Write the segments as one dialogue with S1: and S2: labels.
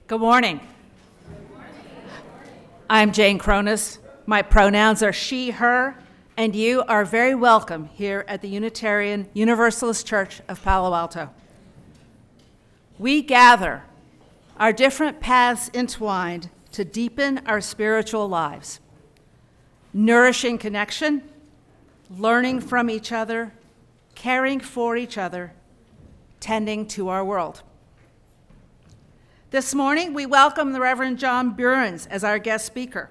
S1: Good morning. I'm Jane Cronus. My pronouns are she, her, and you are very welcome here at the Unitarian Universalist Church of Palo Alto. We gather, our different paths entwined, to deepen our spiritual lives, nourishing connection, learning from each other, caring for each other, tending to our world. This morning, we welcome the Reverend John Burns as our guest speaker.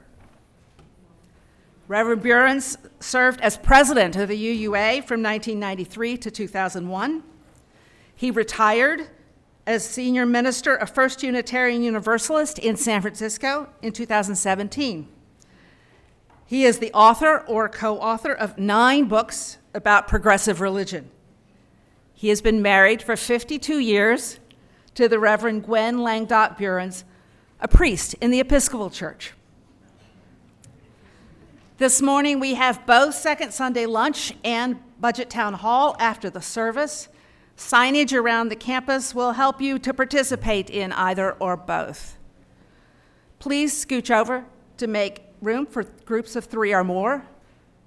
S1: Reverend Burns served as president of the UUA from 1993 to 2001. He retired as senior minister of First Unitarian Universalist in San Francisco in 2017. He is the author or co-author of 9 books about progressive religion. He has been married for 52 years to the Reverend Gwen Langdot Burns, a priest in the Episcopal Church. This morning we have both Second Sunday lunch and Budget Town Hall after the service. Signage around the campus will help you to participate in either or both. Please scooch over to make room for groups of 3 or more.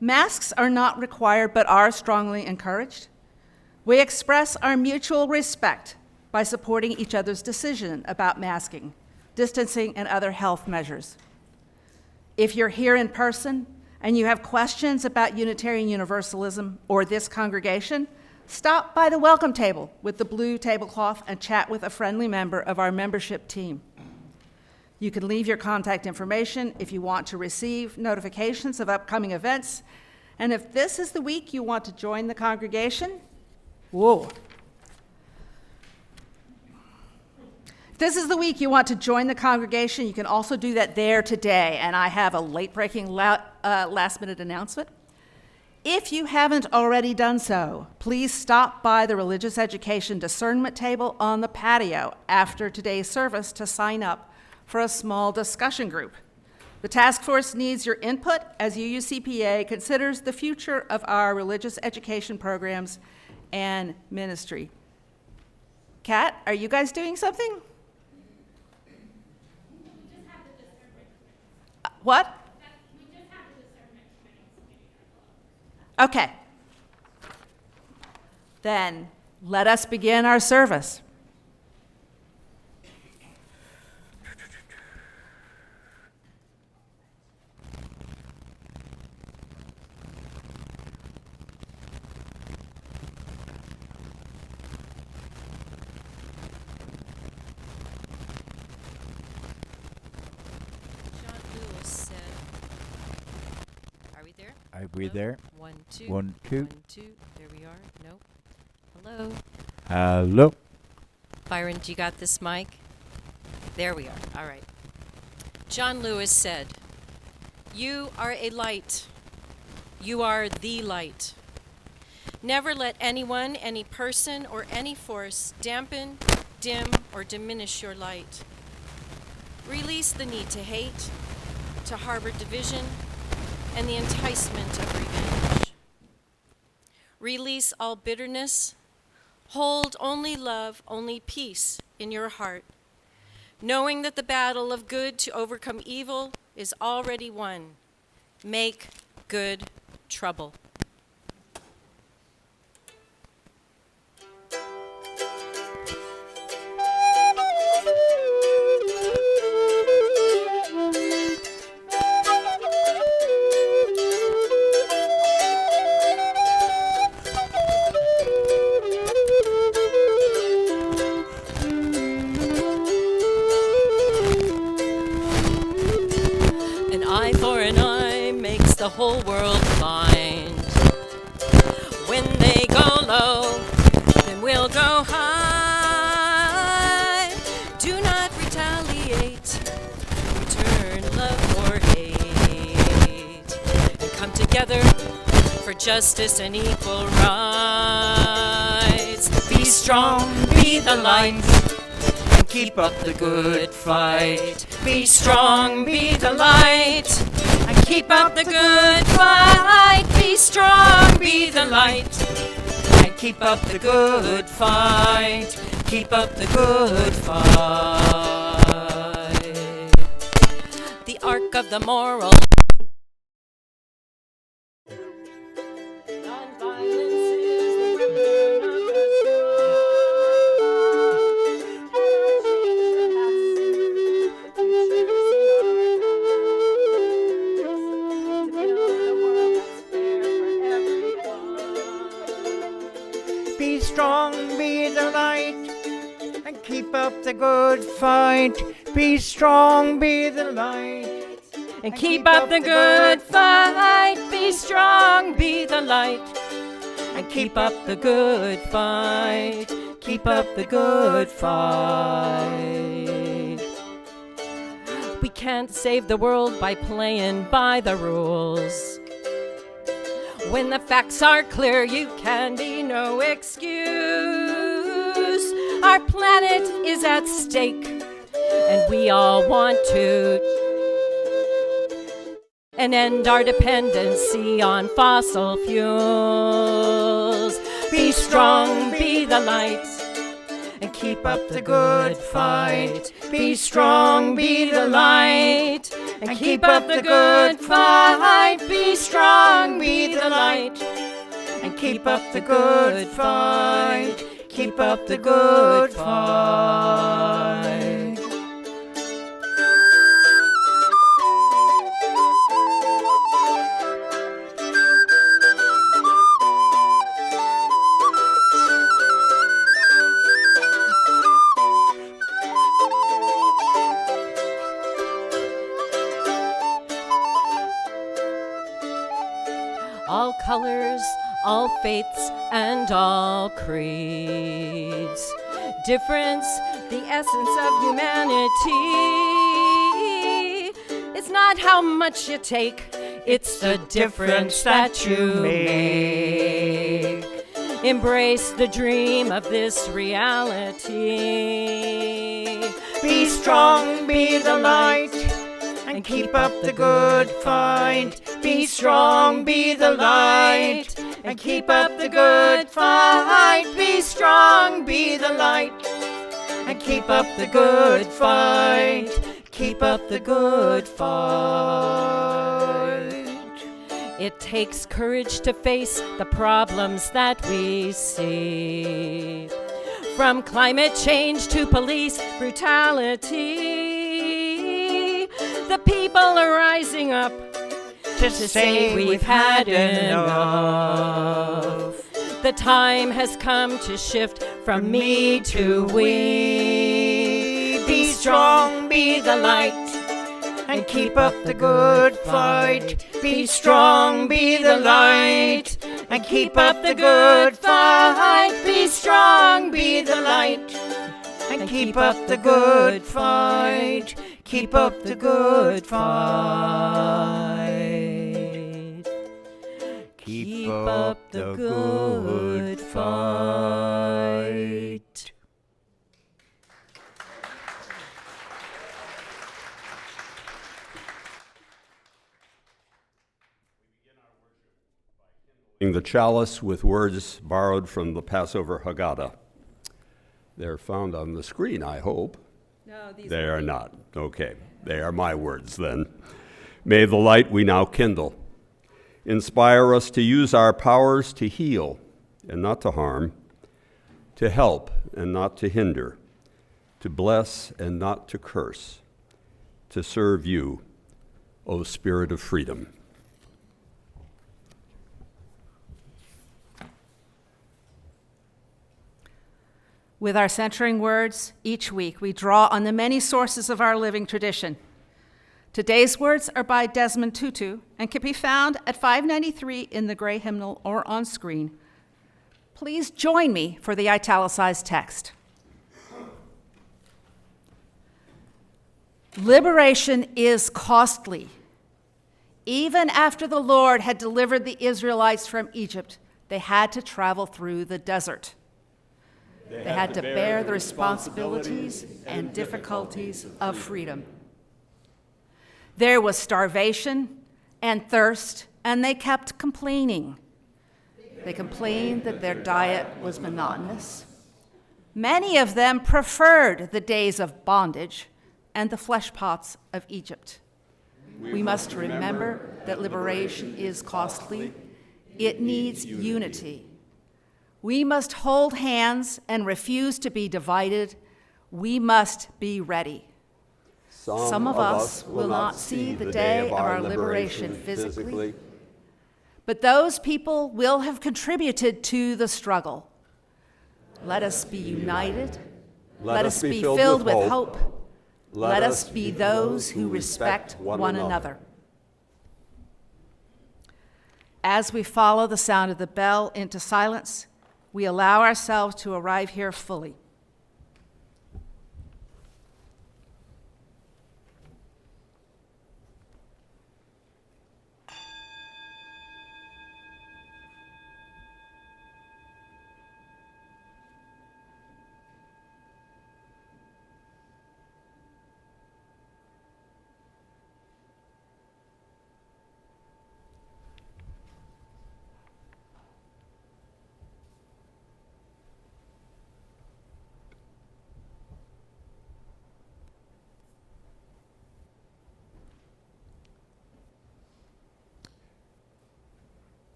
S1: Masks are not required but are strongly encouraged. We express our mutual respect by supporting each other's decision about masking, distancing, and other health measures. If you're here in person and you have questions about Unitarian Universalism or this congregation, stop by the welcome table with the blue tablecloth and chat with a friendly member of our membership team. You can leave your contact information if you want to receive notifications of upcoming events. And if this is the week you want to join the congregation, This is the week you want to join the congregation. You can also do that there today. And I have a late-breaking last-minute announcement. If you haven't already done so, please stop by the Religious Education Discernment table on the patio after today's service to sign up for a small discussion group. The task force needs your input as UUCPA considers the future of our religious education programs and ministry. Kat, are you guys doing something? What?
S2: We just have the discernment committee.
S1: Okay. Then let us begin our service.
S3: Are we there?
S4: 1, 2.
S3: 1, 2.
S4: 1, 2. There we are. Nope. Hello.
S3: Hello.
S4: Byron, do you got this mic? There we are. All right. John Lewis said, "You are a light. You are the light. Never let anyone, any person, or any force dampen, dim, or diminish your light. Release the need to hate, to harbor division, and the enticement of revenge. Release all bitterness. Hold only love, only peace in your heart, knowing that the battle of good to overcome evil is already won. Make good trouble." The whole world blind. When they go low, then we'll go high. Do not retaliate, return love or hate, and come together for justice and equal rights. Be strong, be the light, and keep up the good fight. Be strong, be the light, keep up the good fight. Be strong, be the light, and keep up the good fight. Keep up the good fight. arc of the moral. Nonviolence is the weapon of the
S3: Be strong, be the light, and keep up the good fight. Be strong, be the light,
S4: and keep up the good fight. Be strong, be the light, and keep up the good fight. Keep up the good fight. We can't save the world by playing by the rules. When the facts are clear, you can be no excuse. Our planet is at stake, and we all want to and end our dependency on fossil fuels. Be strong, be the light, and keep up the good fight. Be strong, be the light, and keep up the good fight. Be strong, be the light, and keep up the good fight. Keep up the good fight. All colors, all faiths, and all creeds. Difference, the essence of humanity. It's not how much you take, it's the difference that you make. Embrace the dream of this reality. Be strong, be the light, and keep up the good fight. Be strong, be the light, and keep up the good fight. Be strong, be the light, and keep up the good fight. Keep up the good fight. It takes courage to face the problems that we see. From climate change to police brutality, the people are rising up to say we've had enough. The time has come to shift from me to we. Be strong, be the light, and keep up the good fight. Be strong, be the light, and keep up the good fight. Be strong, be the light, and keep up the good fight. Keep up the good fight. Keep up the good fight.
S5: The chalice with words borrowed from the Passover Haggadah. They're found on the screen, I hope.
S1: No, these
S5: They are not. Okay, they are my words then. May the light we now kindle inspire us to use our powers to heal and not to harm, to help and not to hinder, to bless and not to curse, to serve you, O Spirit of freedom.
S1: With our centering words, each week we draw on the many sources of our living tradition. Today's words are by Desmond Tutu and can be found at 593 in the gray hymnal or on screen. Please join me for the italicized text. Liberation is costly. Even after the Lord had delivered the Israelites from Egypt, they had to travel through the desert. They had to bear the responsibilities and difficulties of freedom. There was starvation and thirst, and they kept complaining. They complained that their diet was monotonous. Many of them preferred the days of bondage and the flesh pots of Egypt. We must remember that liberation is costly. It needs unity. We must hold hands and refuse to be divided. We must be ready. Some of us will not see the day of our liberation physically, but those people will have contributed to the struggle. Let us be united. Let us be filled with hope. Let us be those who respect one another. As we follow the sound of the bell into silence, we allow ourselves to arrive here fully.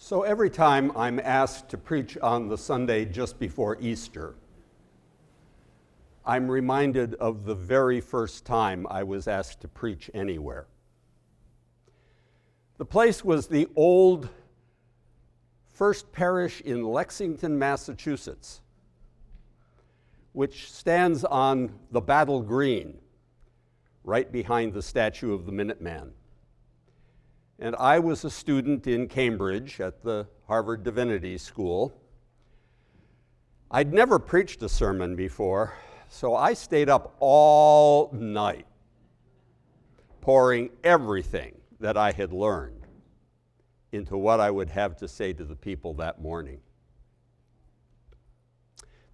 S5: So every time I'm asked to preach on the Sunday just before Easter, I'm reminded of the very first time I was asked to preach anywhere. The place was the old First Parish in Lexington, Massachusetts, which stands on the Battle Green, right behind the statue of the Minuteman. And I was a student in Cambridge at the Harvard Divinity School. I'd never preached a sermon before, so I stayed up all night pouring everything that I had learned into what I would have to say to the people that morning.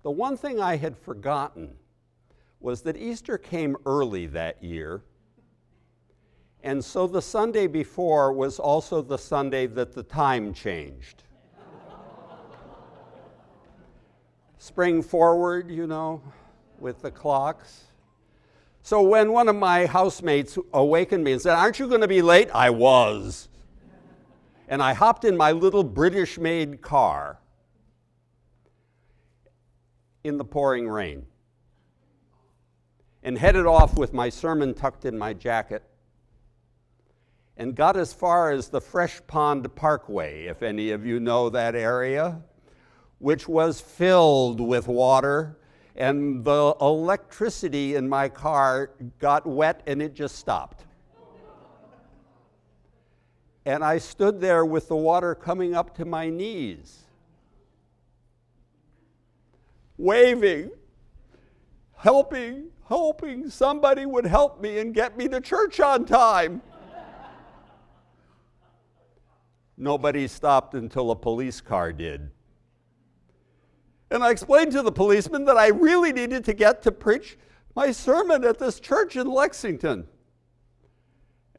S5: The one thing I had forgotten was that Easter came early that year. And so the Sunday before was also the Sunday that the time changed. Spring forward, you know, with the clocks. So when one of my housemates awakened me and said, "Aren't you going to be late?" I was. And I hopped in my little British-made car in the pouring rain and headed off with my sermon tucked in my jacket, and got as far as the Fresh Pond Parkway, if any of you know that area, which was filled with water, and the electricity in my car got wet and it just stopped. And I stood there with the water coming up to my knees, waving, hoping somebody would help me and get me to church on time. Nobody stopped until a police car did. And I explained to the policeman that I really needed to get to preach my sermon at this church in Lexington.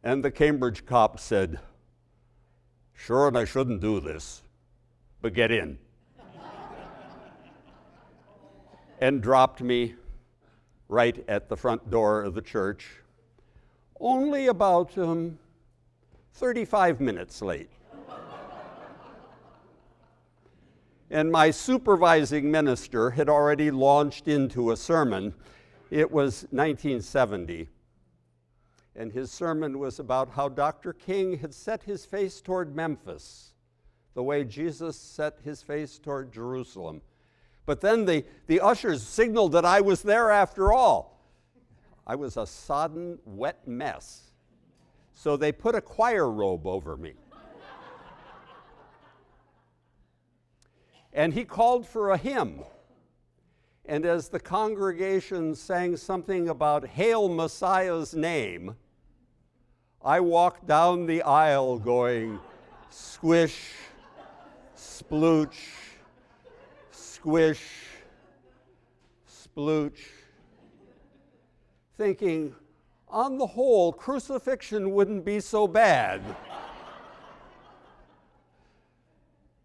S5: And the Cambridge cop said, "Sure, and I shouldn't do this, but get in." And dropped me right at the front door of the church, only about 35 minutes late. And my supervising minister had already launched into a sermon. It was 1970. And his sermon was about how Dr. King had set his face toward Memphis, the way Jesus set his face toward Jerusalem. But then the ushers signaled that I was there after all. I was a sodden, wet mess. So they put a choir robe over me. And he called for a hymn. And as the congregation sang something about "Hail Messiah's name," I walked down the aisle going, squish, splooch, squish, splooch, thinking, on the whole, crucifixion wouldn't be so bad.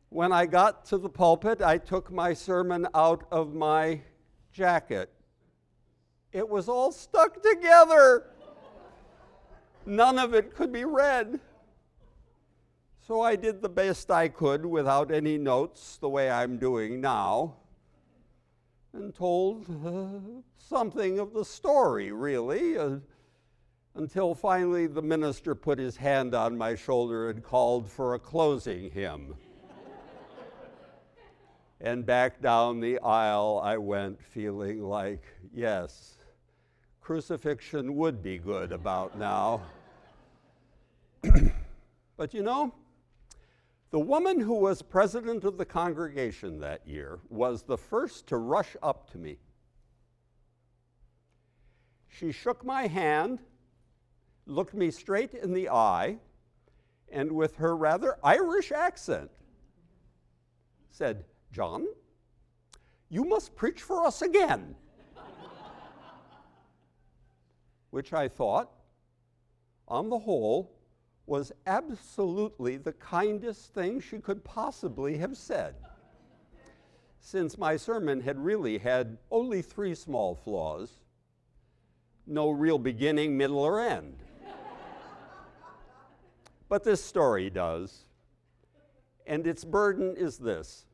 S5: When I got to the pulpit, I took my sermon out of my jacket. It was all stuck together. None of it could be read. So I did the best I could without any notes, the way I'm doing now, and told something of the story, really, until finally the minister put his hand on my shoulder and called for a closing hymn. And back down the aisle I went, feeling like, yes, crucifixion would be good about now. But you know, the woman who was president of the congregation that year was the first to rush up to me. She shook my hand, looked me straight in the eye, and with her rather Irish accent, said, "John, you must preach for us again." Which I thought, on the whole, was absolutely the kindest thing she could possibly have said, since my sermon had really had only 3 small flaws, no real beginning, middle, or end. But this story does, and its burden is this.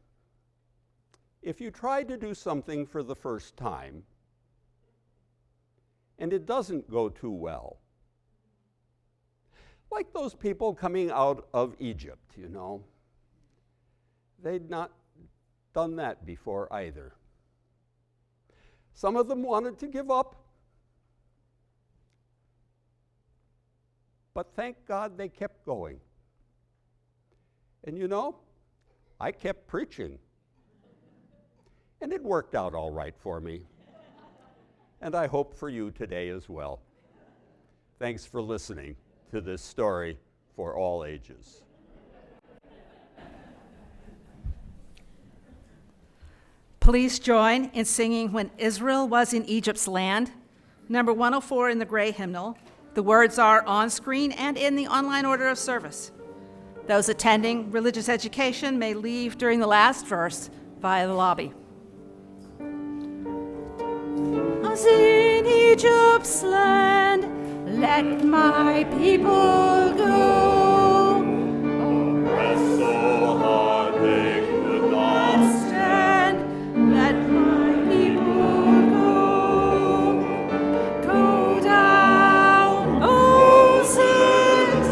S5: If you try to do something for the first time, and it doesn't go too well, like those people coming out of Egypt, you know, they'd not done that before either. Some of them wanted to give up, but thank God they kept going. And you know, I kept preaching. And it worked out all right for me. And I hope for you today as well. Thanks for listening to this story for all ages.
S1: Please join in singing When Israel Was in Egypt's Land, number 104 in the gray hymnal. The words are on screen and in the online order of service. Those attending religious education may leave during the last verse via the lobby. Was in Egypt's land, let my people go.
S5: Oppressed so hard they could not
S1: Stand, let my people go. Go down, Moses,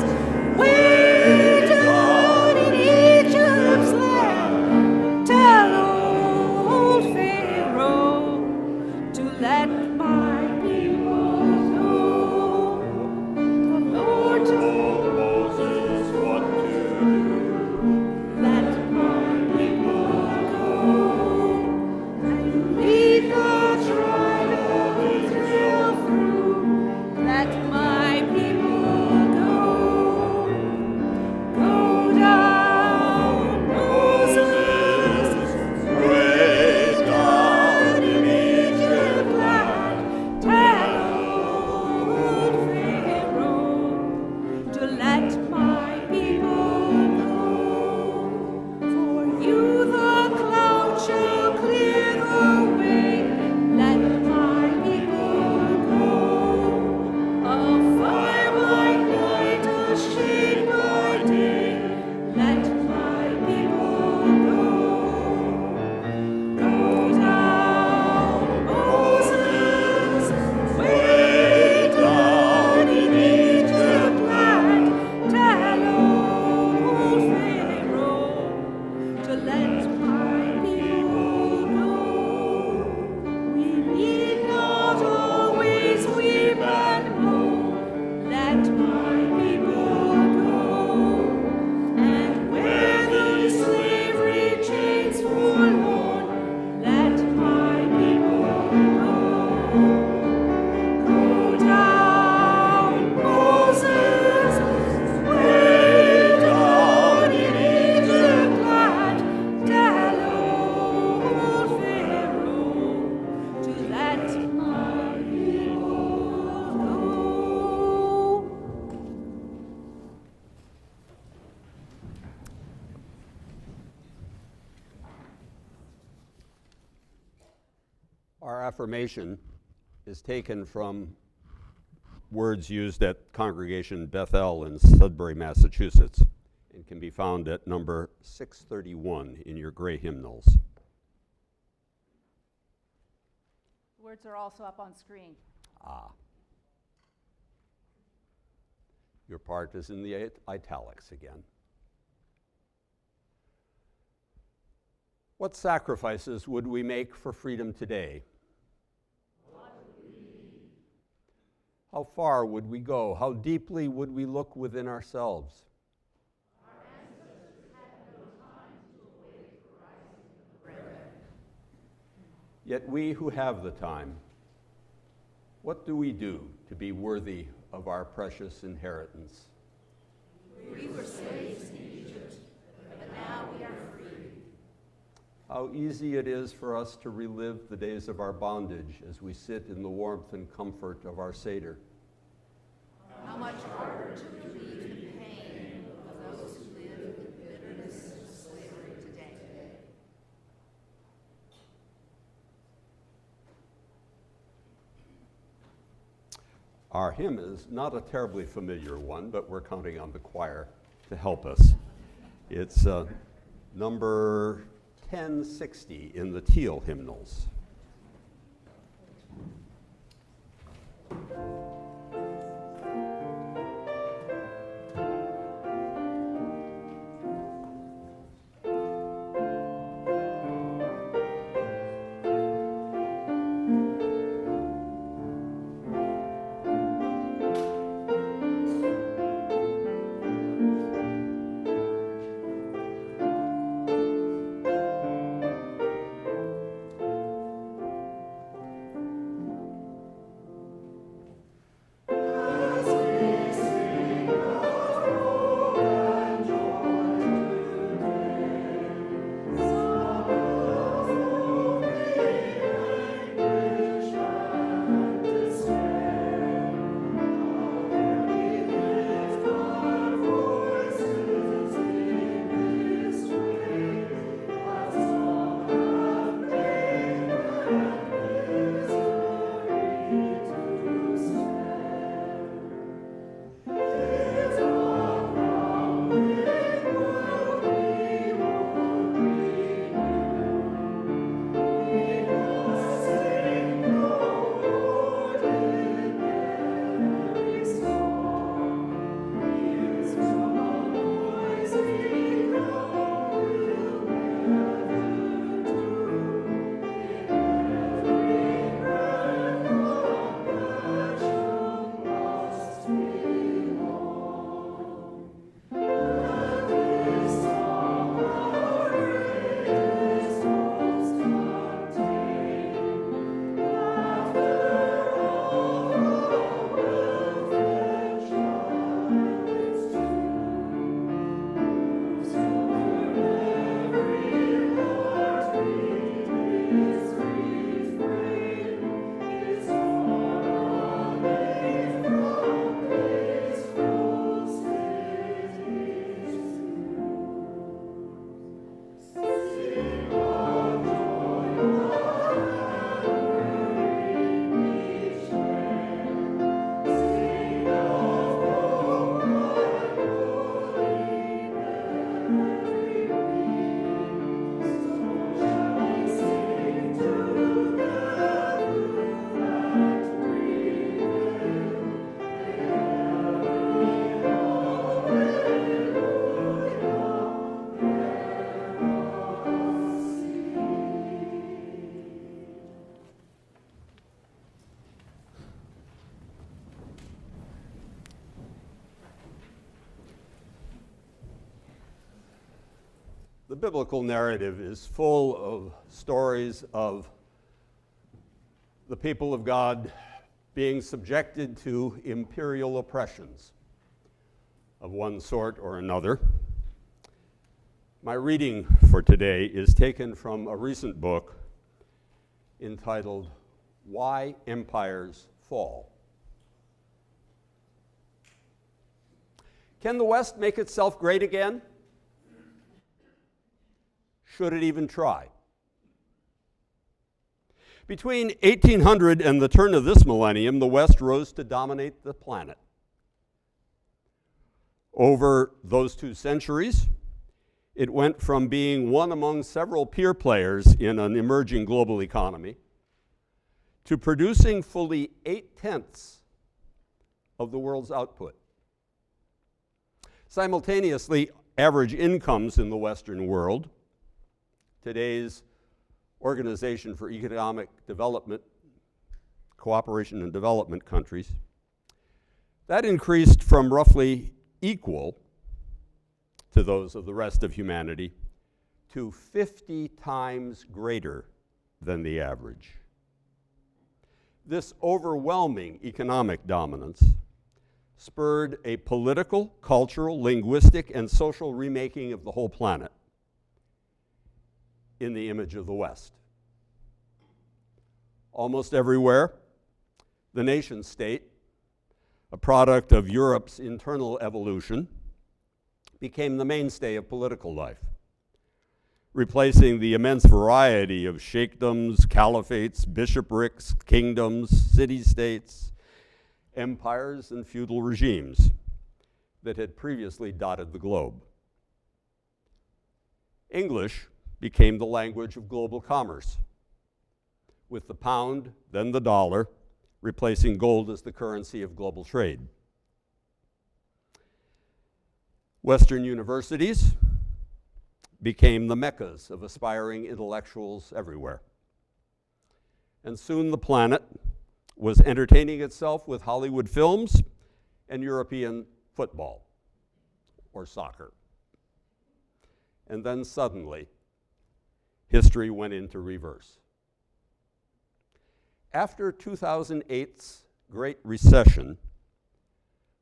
S1: way down in Egypt's land. Tell old Pharaoh to let my people go. The Lord told Moses what to do. Let my people go and lead the tribe of Israel through. Let my people go. Go down, Moses, way down in Egypt land. Tell old Pharaoh to let my people go. For you the cloud shall clear the way. Let my people go. A fire by night, a shade by day. Let my people go. Go down, Moses, way down in Egypt land. Tell old Pharaoh to let my people go. We need not always weep and moan. Let my people go. And where the slavery chains forlorn, let my people go. Go down, Moses, way down in Egypt land. Tell old Pharaoh to let my people go. Our affirmation is taken from
S5: words used at Congregation Bethel in Sudbury, Massachusetts, and can be found at number 631 in your gray hymnals.
S1: Words are also up on screen.
S5: Your part is in the italics again. What sacrifices would we make for freedom today? How far would we go? How deeply would we look within ourselves? Yet we who have the time, what do we do to be worthy of our precious inheritance?
S1: We were slaves in Egypt, but now we are free.
S5: How easy it is for us to relive the days of our bondage as we sit in the warmth and comfort of our Seder.
S1: How much harder to relieve the pain of those who live in the bitterness of slavery today.
S5: Our hymn is not a terribly familiar one, but we're counting on the choir to help us. It's number 1060 in the teal hymnals. The biblical narrative is full of stories of the people of God being subjected to imperial oppressions of one sort or another. My reading for today is taken from a recent book entitled Why Empires Fall. Can the West make itself great again? Should it even try? Between 1800 and the turn of this millennium, the West rose to dominate the planet. Over those 2 centuries, it went from being one among several peer players in an emerging global economy to producing fully 8/10 of the world's output. Simultaneously, average incomes in the Western world, today's Organization for Economic Development, Cooperation and Development countries, that increased from roughly equal to those of the rest of humanity to 50 times greater than the average. This overwhelming economic dominance spurred a political, cultural, linguistic, and social remaking of the whole planet in the image of the West. Almost everywhere, the nation state, a product of Europe's internal evolution, became the mainstay of political life, replacing the immense variety of sheikdoms, caliphates, bishoprics, kingdoms, city-states, empires, and feudal regimes that had previously dotted the globe. English became the language of global commerce, with the pound, then the dollar, replacing gold as the currency of global trade. Western universities became the meccas of aspiring intellectuals everywhere. And soon the planet was entertaining itself with Hollywood films and European football, or soccer. And then suddenly, history went into reverse. After 2008's Great Recession,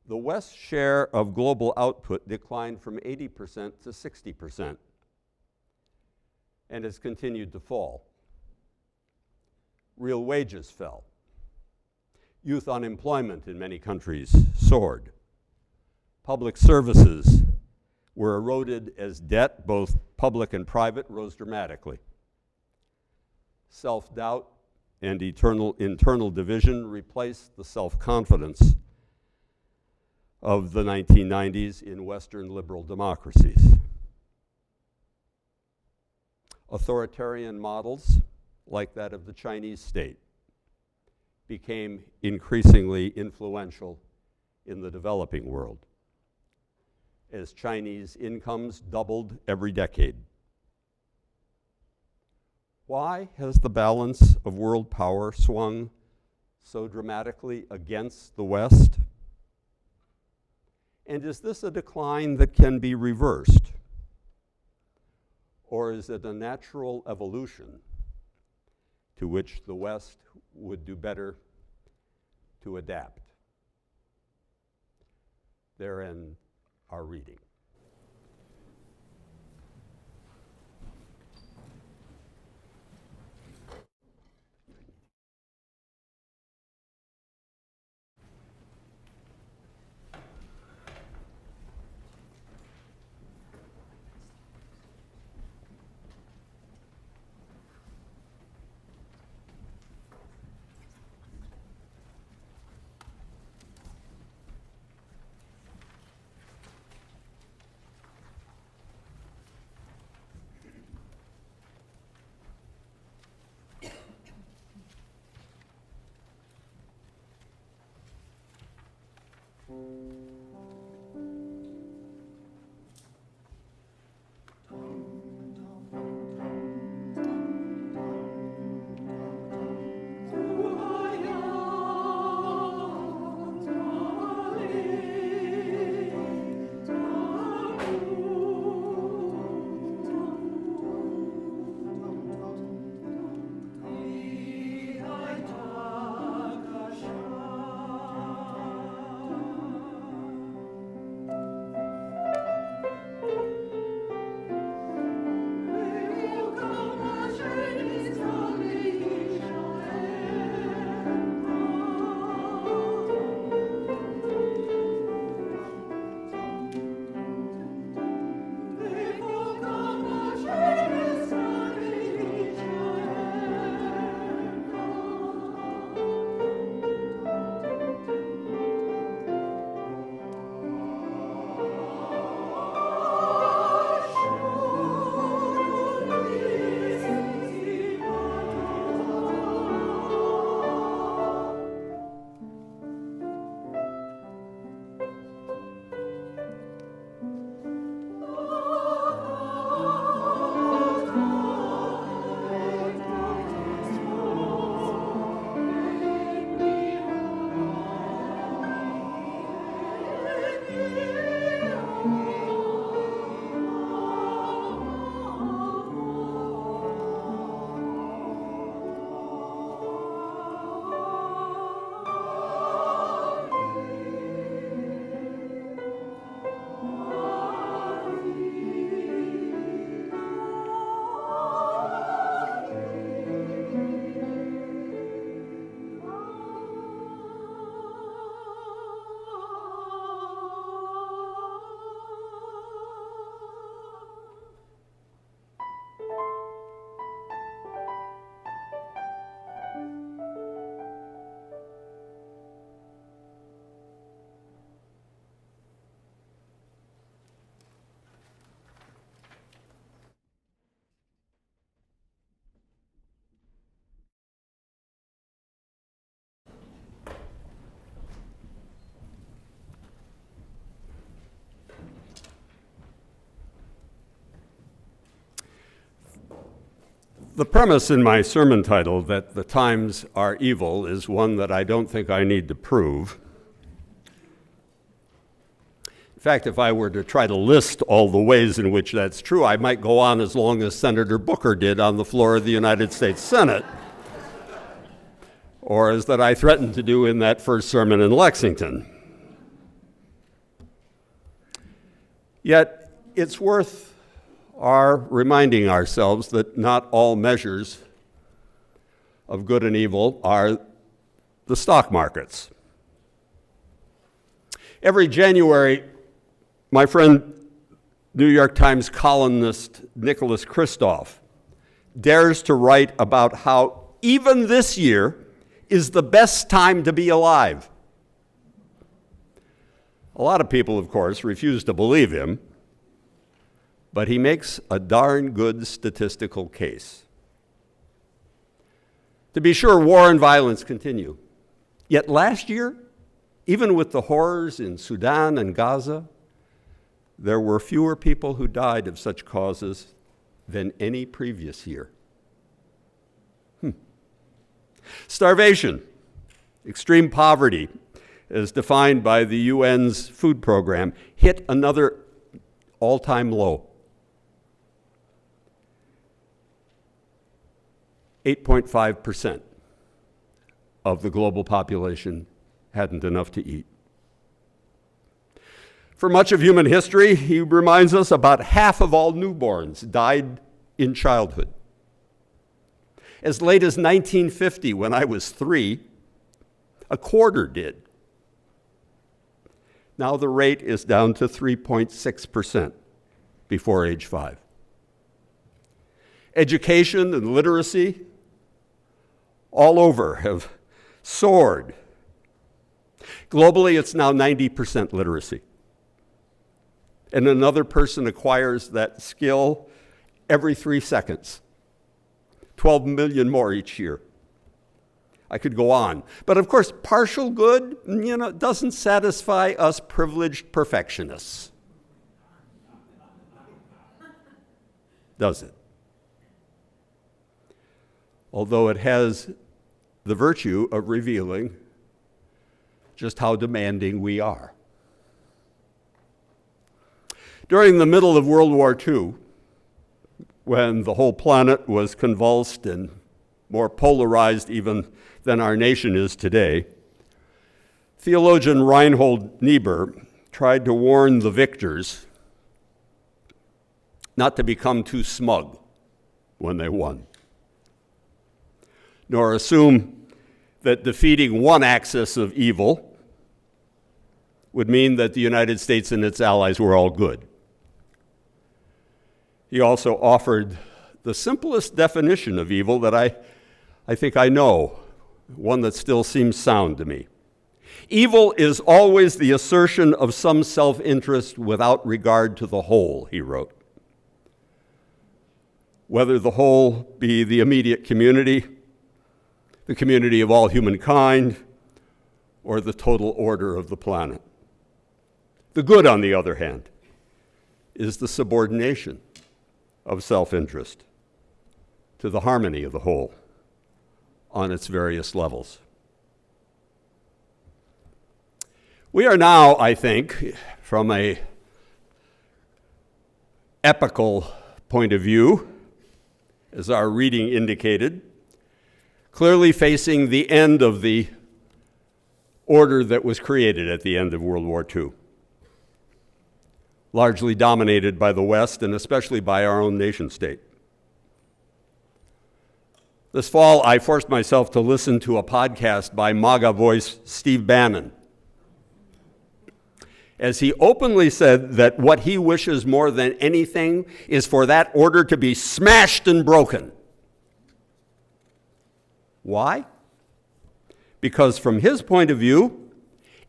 S5: the West's share of global output declined from 80% to 60% and has continued to fall. Real wages fell. Youth unemployment in many countries soared. Public services were eroded as debt, both public and private, rose dramatically. Self-doubt and internal division replaced the self-confidence of the 1990s in Western liberal democracies. Authoritarian models, like that of the Chinese state, became increasingly influential in the developing world, as Chinese incomes doubled every decade. Why has the balance of world power swung so dramatically against the West? And is this a decline that can be reversed? Or is it a natural evolution to which the West would do better to adapt? Therein our reading. The premise in my sermon title, that the times are evil, is one that I don't think I need to prove. In fact, if I were to try to list all the ways in which that's true, I might go on as long as Senator Booker did on the floor of the United States Senate, or as that I threatened to do in that first sermon in Lexington. Yet, it's worth our reminding ourselves that not all measures of good and evil are the stock markets. Every January, my friend, New York Times columnist Nicholas Kristof dares to write about how even this year is the best time to be alive. A lot of people, of course, refuse to believe him, but he makes a darn good statistical case. To be sure, war and violence continue. Yet last year, even with the horrors in Sudan and Gaza, there were fewer people who died of such causes than any previous year. Starvation, extreme poverty, as defined by the UN's food program, hit another all-time low. 8.5% of the global population hadn't enough to eat. For much of human history, he reminds us about half of all newborns died in childhood. As late as 1950, when I was 3, a quarter did. Now the rate is down to 3.6% before age 5. Education and literacy all over have soared. Globally, it's now 90% literacy. And another person acquires that skill every 3 seconds. 12 million more each year. I could go on. But of course, partial good, doesn't satisfy us privileged perfectionists. Does it? Although it has the virtue of revealing just how demanding we are. During the middle of World War II, when the whole planet was convulsed and more polarized even than our nation is today, theologian Reinhold Niebuhr tried to warn the victors not to become too smug when they won, nor assume that defeating one axis of evil would mean that the United States and its allies were all good. He also offered the simplest definition of evil that I think I know, one that still seems sound to me. Evil is always the assertion of some self-interest without regard to the whole, he wrote. Whether the whole be the immediate community, the community of all humankind, or the total order of the planet. The good, on the other hand, is the subordination of self-interest to the harmony of the whole on its various levels. We are now, I think, from an epical point of view, as our reading indicated, clearly facing the end of the order that was created at the end of World War II, largely dominated by the West and especially by our own nation state. This fall, I forced myself to listen to a podcast by MAGA voice Steve Bannon, as he openly said that what he wishes more than anything is for that order to be smashed and broken. Why? Because from his point of view,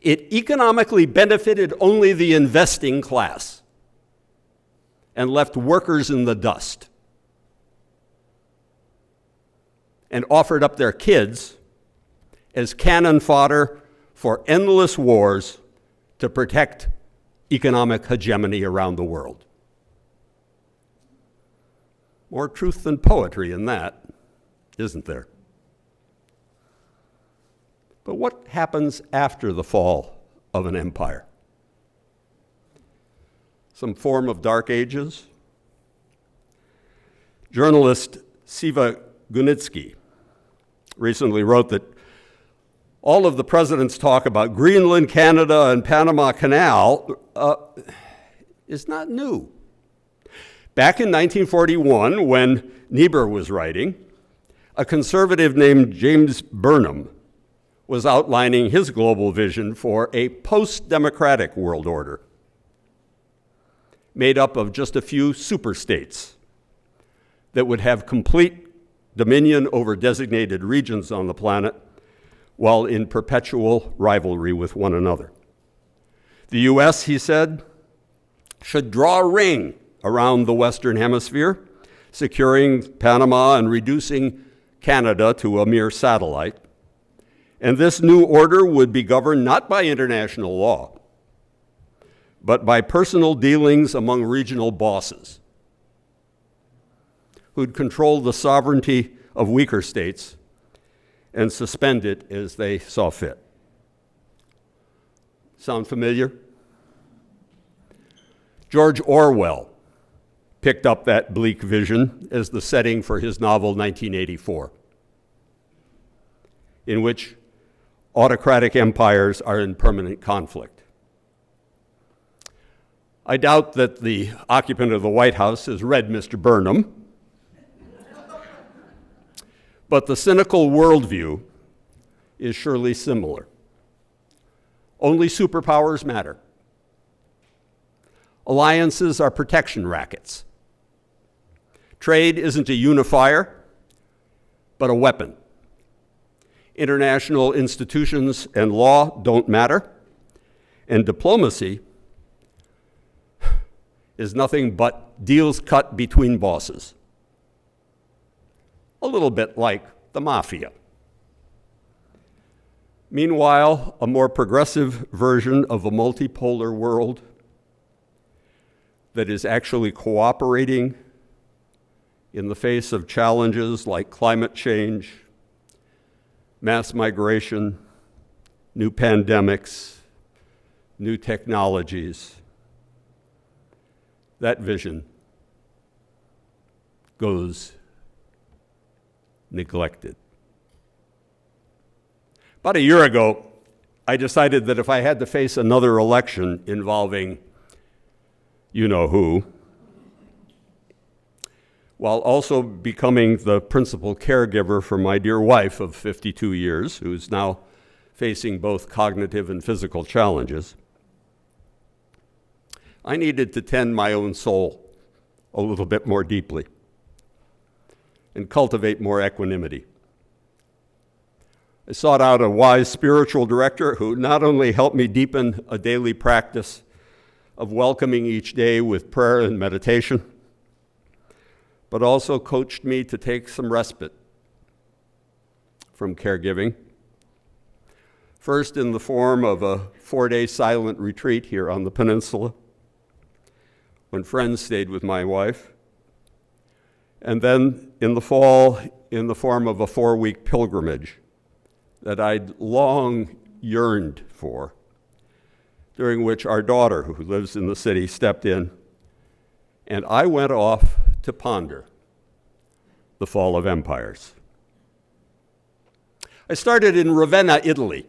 S5: it economically benefited only the investing class and left workers in the dust, and offered up their kids as cannon fodder for endless wars to protect economic hegemony around the world. More truth than poetry in that, isn't there? But what happens after the fall of an empire? Some form of dark ages? Journalist Siva Gunitsky recently wrote that all of the president's talk about Greenland, Canada, and Panama Canal is not new. Back in 1941, when Niebuhr was writing, a conservative named James Burnham was outlining his global vision for a post-democratic world order made up of just a few superstates that would have complete dominion over designated regions on the planet while in perpetual rivalry with one another. The U.S., he said, should draw a ring around the Western Hemisphere, securing Panama and reducing Canada to a mere satellite. And this new order would be governed not by international law, but by personal dealings among regional bosses who'd control the sovereignty of weaker states and suspend it as they saw fit. Sound familiar? George Orwell picked up that bleak vision as the setting for his novel 1984, in which autocratic empires are in permanent conflict. I doubt that the occupant of the White House has read Mr. Burnham, but the cynical worldview is surely similar. Only superpowers matter. Alliances are protection rackets. Trade isn't a unifier, but a weapon. International institutions and law don't matter, and diplomacy is nothing but deals cut between bosses. A little bit like the mafia. Meanwhile, a more progressive version of a multipolar world that is actually cooperating in the face of challenges like climate change, mass migration, new pandemics, new technologies. That vision goes neglected. About a year ago, I decided that if I had to face another election involving you-know-who, while also becoming the principal caregiver for my dear wife of 52 years, who's now facing both cognitive and physical challenges, I needed to tend my own soul a little bit more deeply and cultivate more equanimity. I sought out a wise spiritual director who not only helped me deepen a daily practice of welcoming each day with prayer and meditation, but also coached me to take some respite from caregiving. First in the form of a 4-day silent retreat here on the peninsula, when friends stayed with my wife, and then in the fall in the form of a 4-week pilgrimage that I'd long yearned for, during which our daughter, who lives in the city, stepped in, and I went off to ponder the fall of empires. I started in Ravenna, Italy,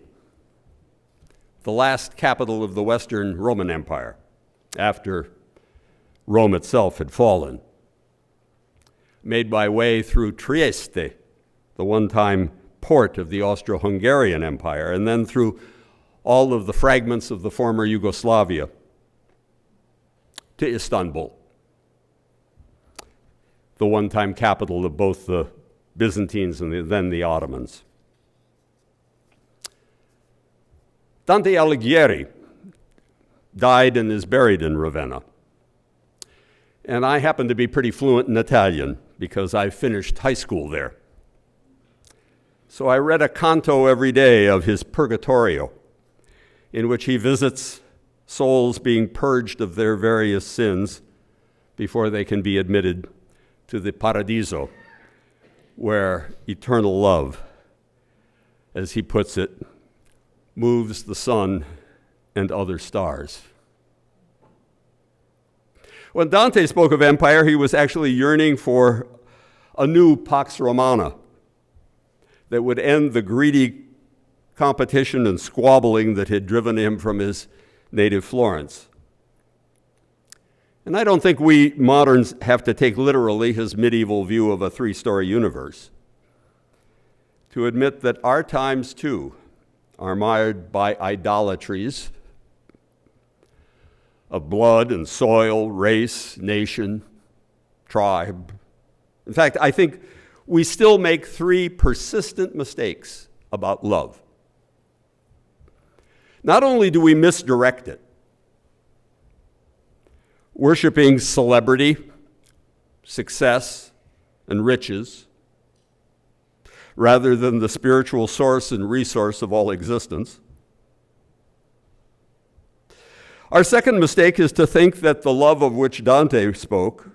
S5: the last capital of the Western Roman Empire, after Rome itself had fallen. Made my way through Trieste, the one-time port of the Austro-Hungarian Empire, and then through all of the fragments of the former Yugoslavia to Istanbul, the one-time capital of both the Byzantines and then the Ottomans. Dante Alighieri died and is buried in Ravenna. And I happen to be pretty fluent in Italian because I finished high school there. So I read a canto every day of his Purgatorio, in which he visits souls being purged of their various sins before they can be admitted to the paradiso, where eternal love, as he puts it, moves the sun and other stars. When Dante spoke of empire, he was actually yearning for a new Pax Romana that would end the greedy competition and squabbling that had driven him from his native Florence. And I don't think we moderns have to take literally his medieval view of a three-story universe to admit that our times, too, are mired by idolatries of blood and soil, race, nation, tribe. In fact, I think we still make three persistent mistakes about love. Not only do we misdirect it, worshiping celebrity, success, and riches, rather than the spiritual source and resource of all existence. Our second mistake is to think that the love of which Dante spoke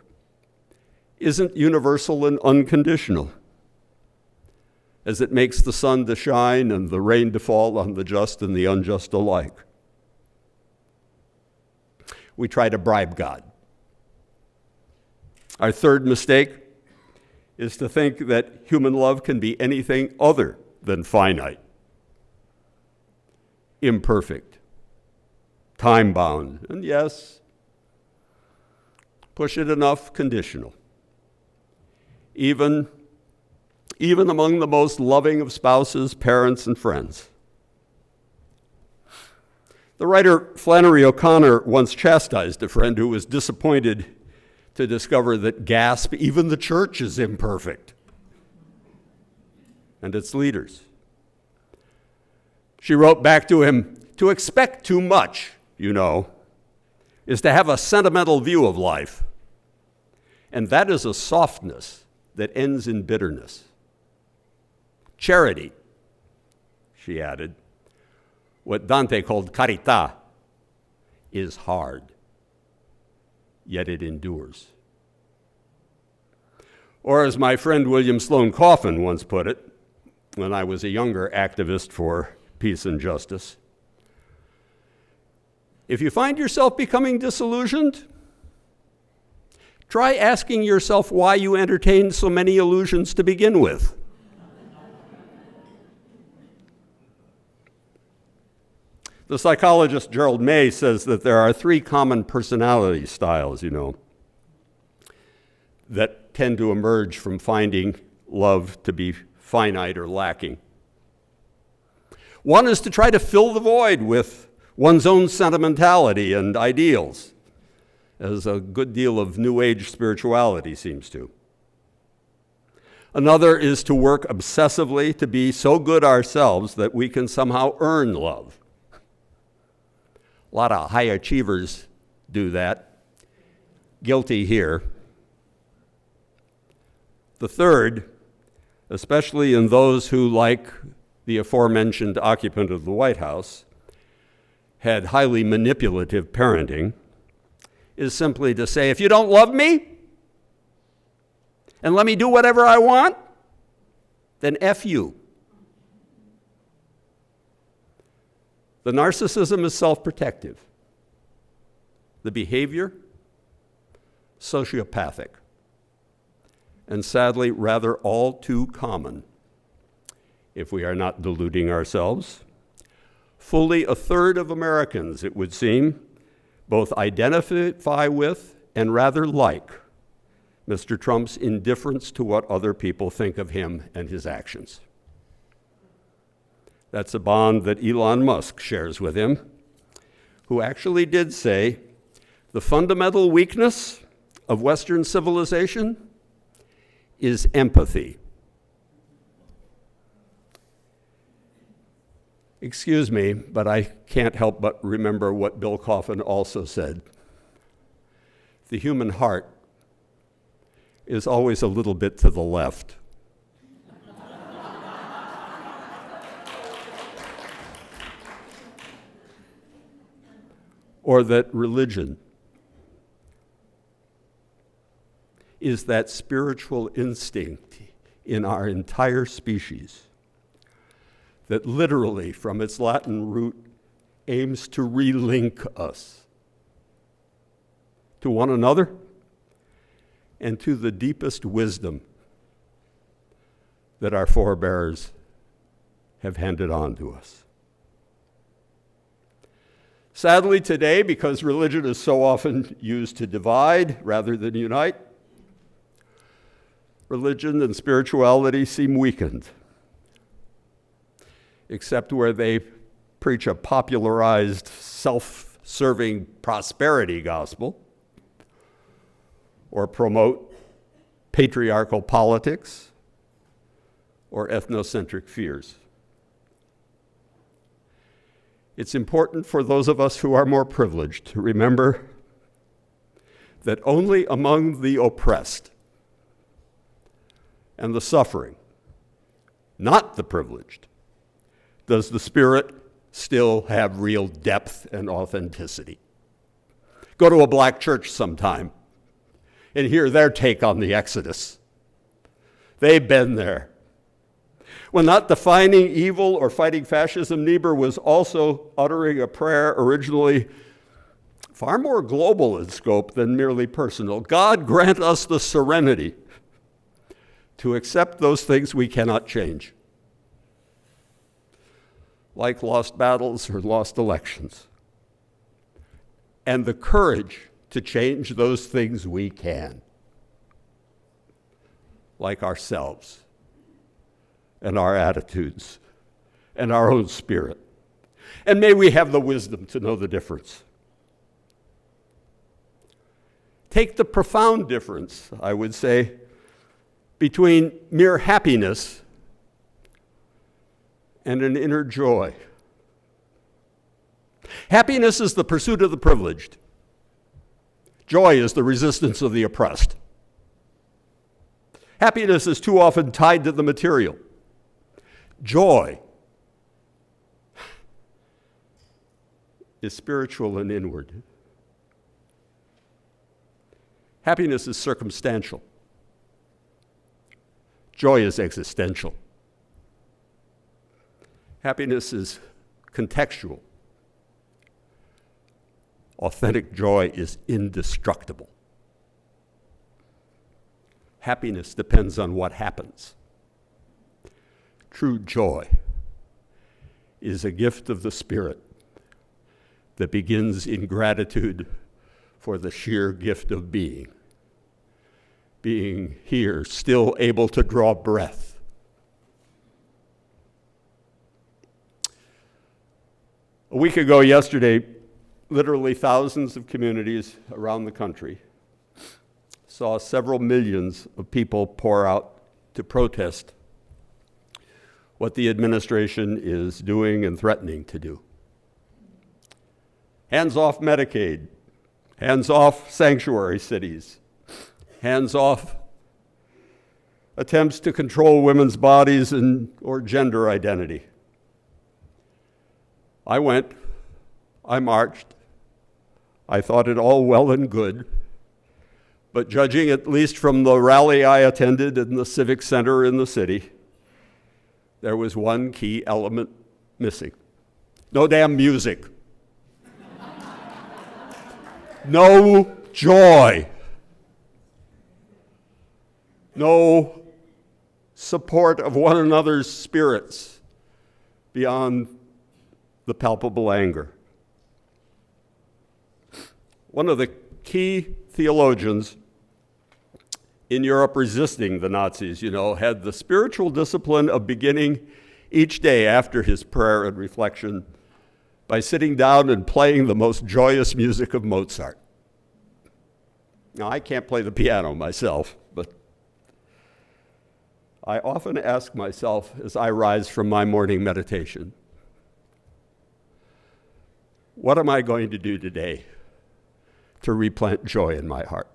S5: isn't universal and unconditional, as it makes the sun to shine and the rain to fall on the just and the unjust alike. We try to bribe God. Our third mistake is to think that human love can be anything other than finite, imperfect, time-bound, and yes, push it enough, conditional. Even among the most loving of spouses, parents, and friends. The writer Flannery O'Connor once chastised a friend who was disappointed to discover that, gasp, even the church is imperfect, and its leaders. She wrote back to him, "To expect too much, is to have a sentimental view of life, and that is a softness that ends in bitterness. Charity," she added, what Dante called carità, is hard, yet it endures. Or as my friend William Sloane Coffin once put it, when I was a younger activist for peace and justice, if you find yourself becoming disillusioned, try asking yourself why you entertained so many illusions to begin with. The psychologist Gerald May says that there are three common personality styles, that tend to emerge from finding love to be finite or lacking. One is to try to fill the void with one's own sentimentality and ideals, as a good deal of New Age spirituality seems to. Another is to work obsessively to be so good ourselves that we can somehow earn love. A lot of high achievers do that. Guilty here. The third, especially in those who, like the aforementioned occupant of the White House, had highly manipulative parenting, is simply to say, if you don't love me and let me do whatever I want, then F you. The narcissism is self-protective. The behavior, sociopathic. And sadly, rather all too common, if we are not deluding ourselves. Fully a third of Americans, it would seem, both identify with and rather like Mr. Trump's indifference to what other people think of him and his actions. That's a bond that Elon Musk shares with him, who actually did say, the fundamental weakness of Western civilization is empathy. Excuse me, but I can't help but remember what Bill Coffin also said. The human heart is always a little bit to the left. Or that religion is that spiritual instinct in our entire species that literally, from its Latin root, aims to relink us to one another and to the deepest wisdom that our forebears have handed on to us. Sadly today, because religion is so often used to divide rather than unite, religion and spirituality seem weakened, except where they preach a popularized, self-serving prosperity gospel or promote patriarchal politics or ethnocentric fears. It's important for those of us who are more privileged to remember that only among the oppressed and the suffering, not the privileged, does the Spirit still have real depth and authenticity. Go to a black church sometime and hear their take on the Exodus. They've been there. When not defining evil or fighting fascism, Niebuhr was also uttering a prayer originally far more global in scope than merely personal. God grant us the serenity to accept those things we cannot change, like lost battles or lost elections, and the courage to change those things we can, like ourselves and our attitudes and our own spirit. And may we have the wisdom to know the difference. Take the profound difference, I would say, between mere happiness and an inner joy. Happiness is the pursuit of the privileged. Joy is the resistance of the oppressed. Happiness is too often tied to the material. Joy is spiritual and inward. Happiness is circumstantial. Joy is existential. Happiness is contextual. Authentic joy is indestructible. Happiness depends on what happens. True joy is a gift of the Spirit that begins in gratitude for the sheer gift of being here, still able to draw breath. A week ago yesterday, literally thousands of communities around the country saw several millions of people pour out to protest what the administration is doing and threatening to do. Hands off Medicaid, hands off sanctuary cities, hands off attempts to control women's bodies or gender identity. I went, I marched, I thought it all well and good, but judging at least from the rally I attended in the Civic Center in the city, there was one key element missing. No damn music. No joy. No support of one another's spirits beyond the palpable anger. One of the key theologians in Europe resisting the Nazis, had the spiritual discipline of beginning each day after his prayer and reflection by sitting down and playing the most joyous music of Mozart. Now, I can't play the piano myself, but I often ask myself as I rise from my morning meditation, what am I going to do today to replant joy in my heart?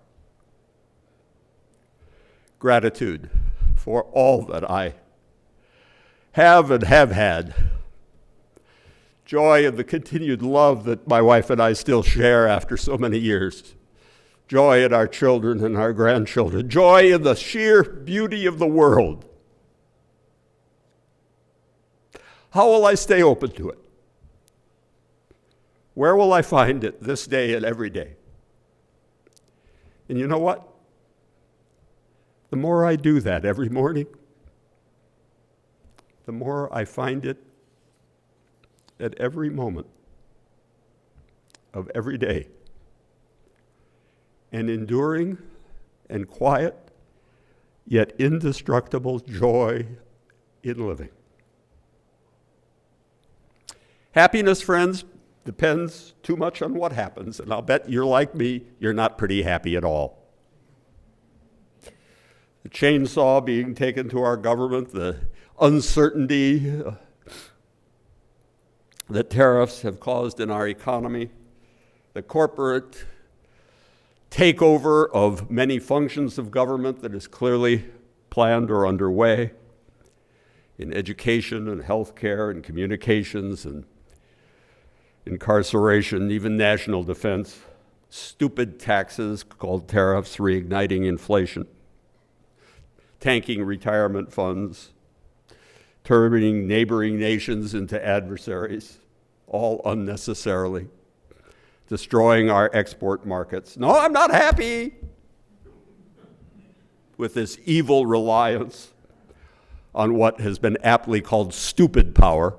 S5: Gratitude for all that I have and have had. Joy in the continued love that my wife and I still share after so many years. joy in our children and our grandchildren, joy in the sheer beauty of the world. How will I stay open to it? Where will I find it this day and every day? And you know what? The more I do that every morning, the more I find it at every moment of every day. An enduring and quiet, yet indestructible joy in living. Happiness, friends, depends too much on what happens, and I'll bet you're like me, you're not pretty happy at all. The chainsaw being taken to our government, the uncertainty that tariffs have caused in our economy, the corporate takeover of many functions of government that is clearly planned or underway in education and healthcare and communications and incarceration, even national defense, stupid taxes called tariffs reigniting inflation, tanking retirement funds, turning neighboring nations into adversaries, all unnecessarily, destroying our export markets. No, I'm not happy with this evil reliance on what has been aptly called stupid power,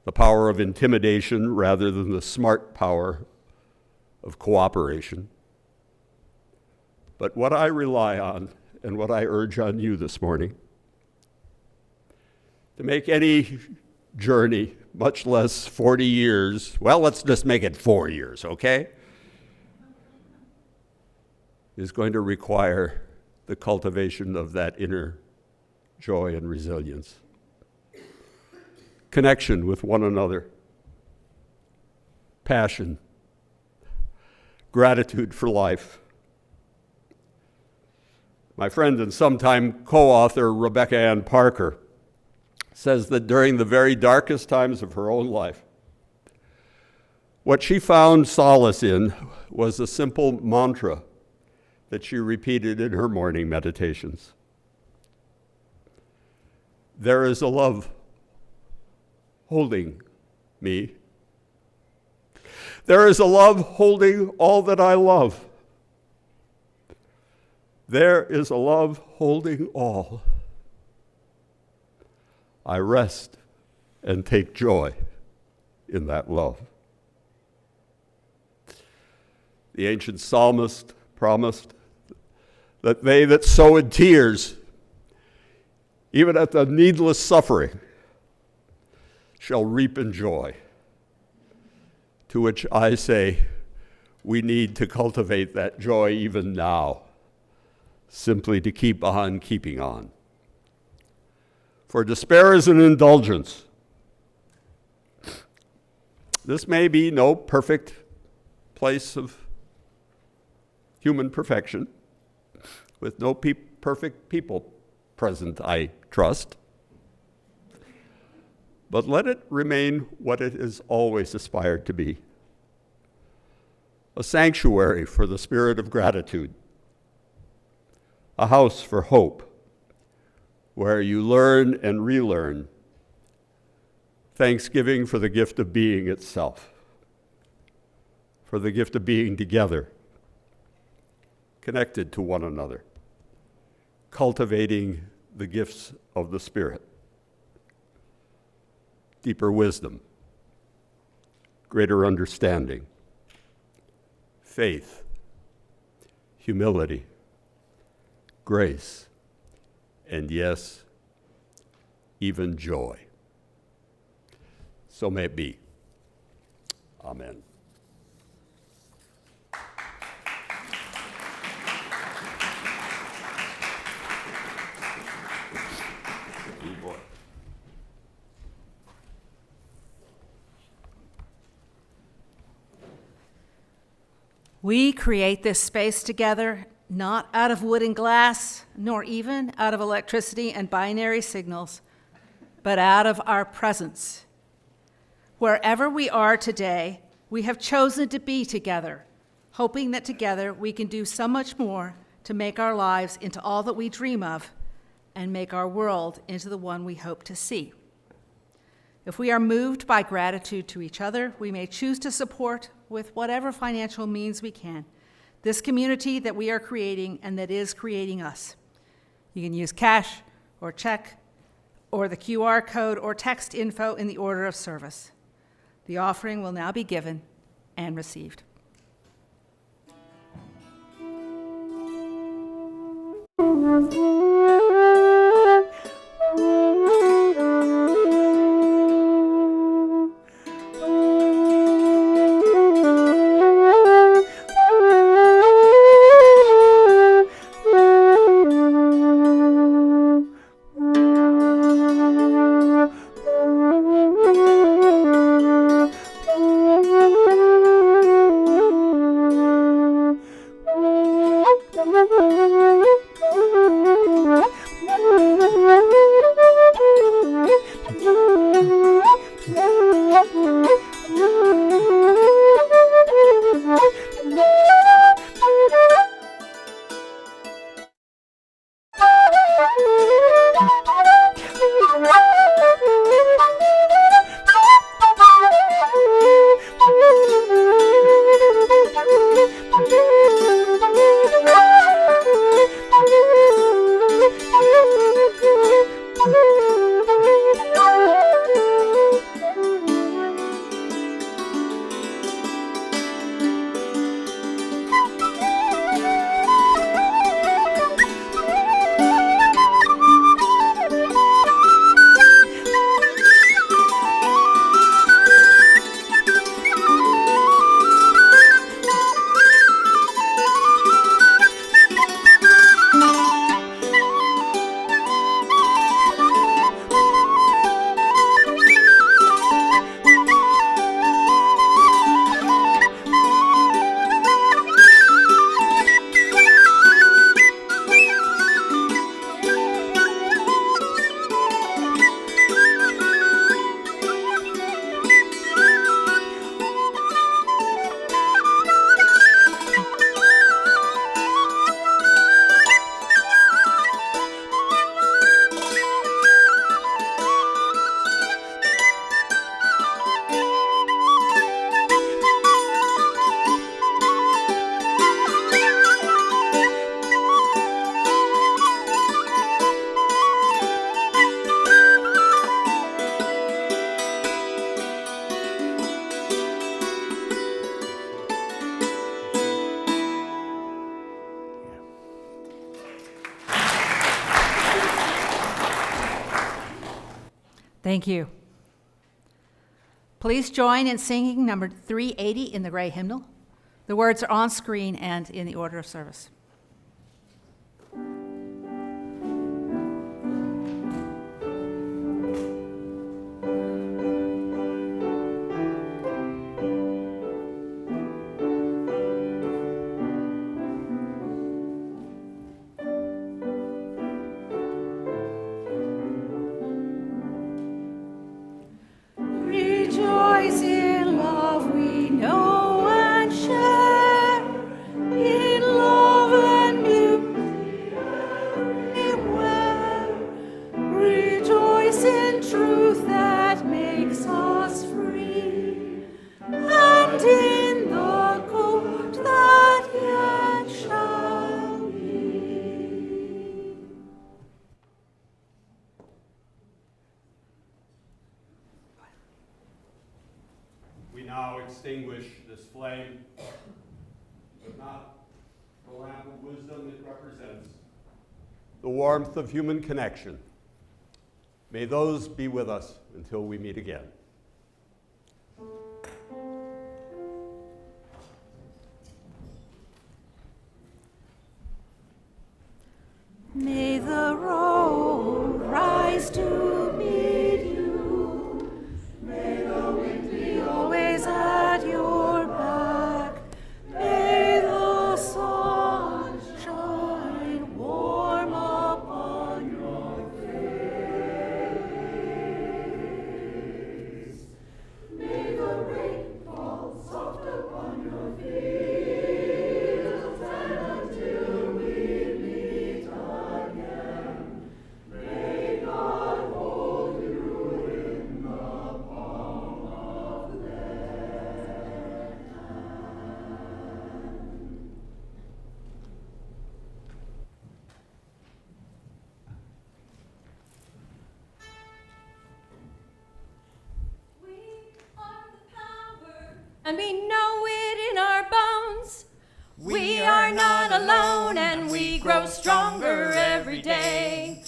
S5: the power of intimidation rather than the smart power of cooperation. But what I rely on and what I urge on you this morning, to make any journey, much less 40 years, well, let's just make it 4 years, okay? Is going to require the cultivation of that inner joy and resilience. Connection with one another, passion, gratitude for life. My friend and sometime co-author Rebecca Ann Parker says that during the very darkest times of her own life, what she found solace in was a simple mantra that she repeated in her morning meditations. There is a love holding me. There is a love holding all that I love. There is a love holding all. I rest and take joy in that love. The ancient psalmist promised that they that sow in tears, even at the needless suffering, shall reap in joy. To which I say, we need to cultivate that joy even now, simply to keep on keeping on. For despair is an indulgence. This may be no perfect place of human perfection, with no perfect people present, I trust. But let it remain what it has always aspired to be, a sanctuary for the spirit of gratitude, a house for hope, where you learn and relearn thanksgiving for the gift of being itself, for the gift of being together, connected to one another, cultivating the gifts of the Spirit, deeper wisdom, greater understanding, faith, humility, grace, and yes, even joy. So may it be. Amen. Good boy.
S1: We create this space together, not out of wood and glass, nor even out of electricity and binary signals, but out of our presence. Wherever we are today, we have chosen to be together, hoping that together we can do so much more to make our lives into all that we dream of and make our world into the one we hope to see. If we are moved by gratitude to each other, we may choose to support, with whatever financial means we can, this community that we are creating and that is creating us. You can use cash or check or the QR code or text info in the order of service. The offering will now be given and received. Thank you. Please join in singing number 380 in the Gray Hymnal. The words are on screen and in the order of service.
S2: Rejoice in love we know and share, in love and beauty everywhere. Rejoice in truth that makes us free, and in the good that yet shall be.
S5: We now extinguish this flame, but not the lamp of wisdom it represents, the warmth of human connection. May those be with us until we meet again.
S2: May the road rise to meet you. May the wind be always at your back. May the sun shine warm upon your face.
S4: and we know it in our bones. We are not alone, and we grow stronger every day.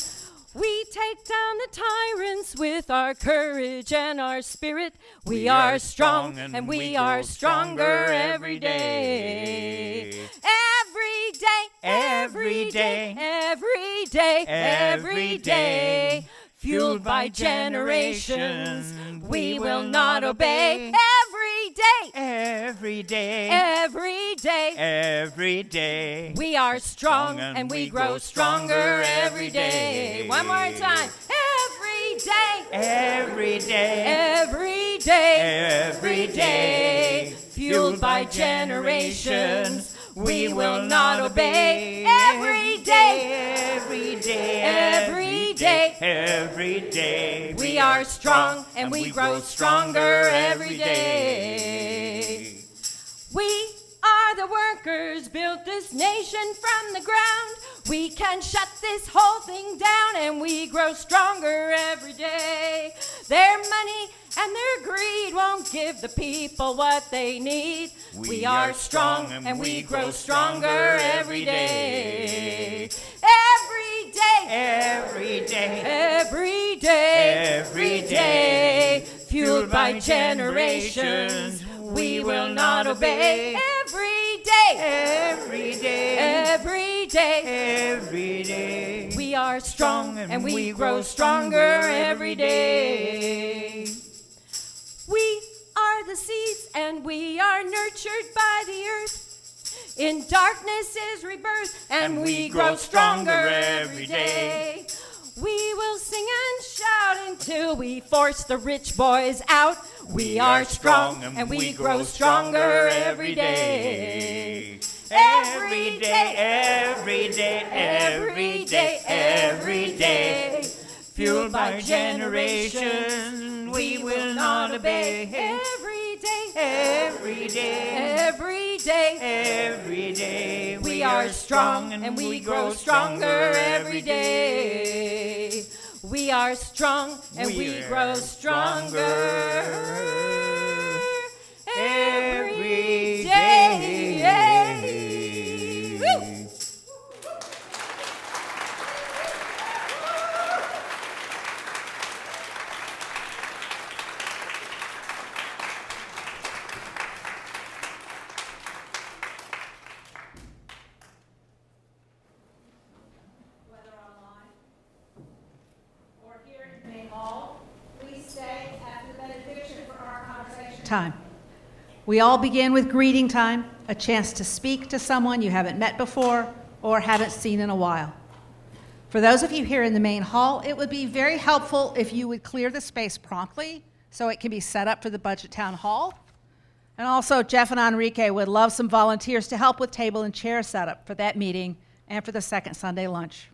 S4: We take down the tyrants with our courage and our spirit. We are strong, and we are stronger every day. Every day, every day, every day, every day. Fueled by generations, we will not obey. Every day,
S3: Every day,
S4: every day,
S3: every day.
S4: we are strong and we grow stronger every day. One more time. Every day,
S3: Every day,
S4: every day,
S3: every day.
S4: fueled by generations, we will not obey. Every day,
S3: every day,
S4: every day,
S3: every day.
S4: we are strong and we grow stronger every day. We are the workers, built this nation from the ground. We can shut this whole thing down and we grow stronger every day. Their money and their greed won't give the people what they need. We are strong and we grow stronger every day. Every day,
S3: Every day,
S4: every day,
S3: every day.
S4: fueled by generations, we will not obey. Every day,
S3: every day,
S4: every day,
S3: every day.
S4: we are strong and we grow stronger every day. We are the seeds and we are nurtured by the earth. In darkness is rebirth and we grow stronger every day. We will sing and shout until we force the rich boys out. We are strong and we grow stronger every day. Every day,
S3: every day, every day, every day.
S4: fueled by generations, we will not obey. Every day,
S3: Every day,
S4: every day,
S3: every day.
S4: we are strong and we grow stronger every day. We are strong and we grow stronger every day. Woo!
S1: Whether online or here in Main Hall, please stay after the benediction for our conversation time. We all begin with greeting time, a chance to speak to someone you haven't met before or haven't seen in a while. For those of you here in the main hall, it would be very helpful if you would clear the space promptly so it can be set up for the Budget Town Hall. And also, Jeff and Enrique would love some volunteers to help with table and chair setup for that meeting and for the second Sunday lunch.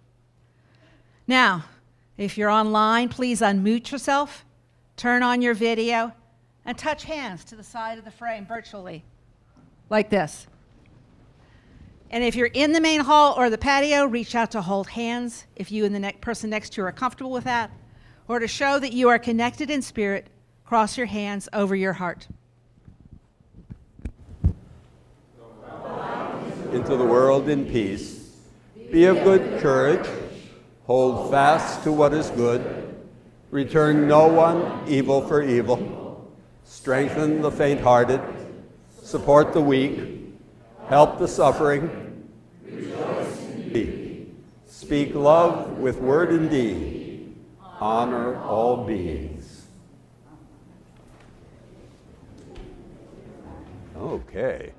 S1: Now, if you're online, please unmute yourself, turn on your video, and touch hands to the side of the frame virtually, like this. And if you're in the main hall or the patio, reach out to hold hands if you and the person next to you are comfortable with that, or to show that you are connected in spirit, cross your hands over your heart.
S5: Into the world in peace. Be of good courage. Hold fast to what is good. Return no one evil for evil. Strengthen the faint-hearted. Support the weak. Help the suffering. Speak love with word and deed. Honor all beings. Okay.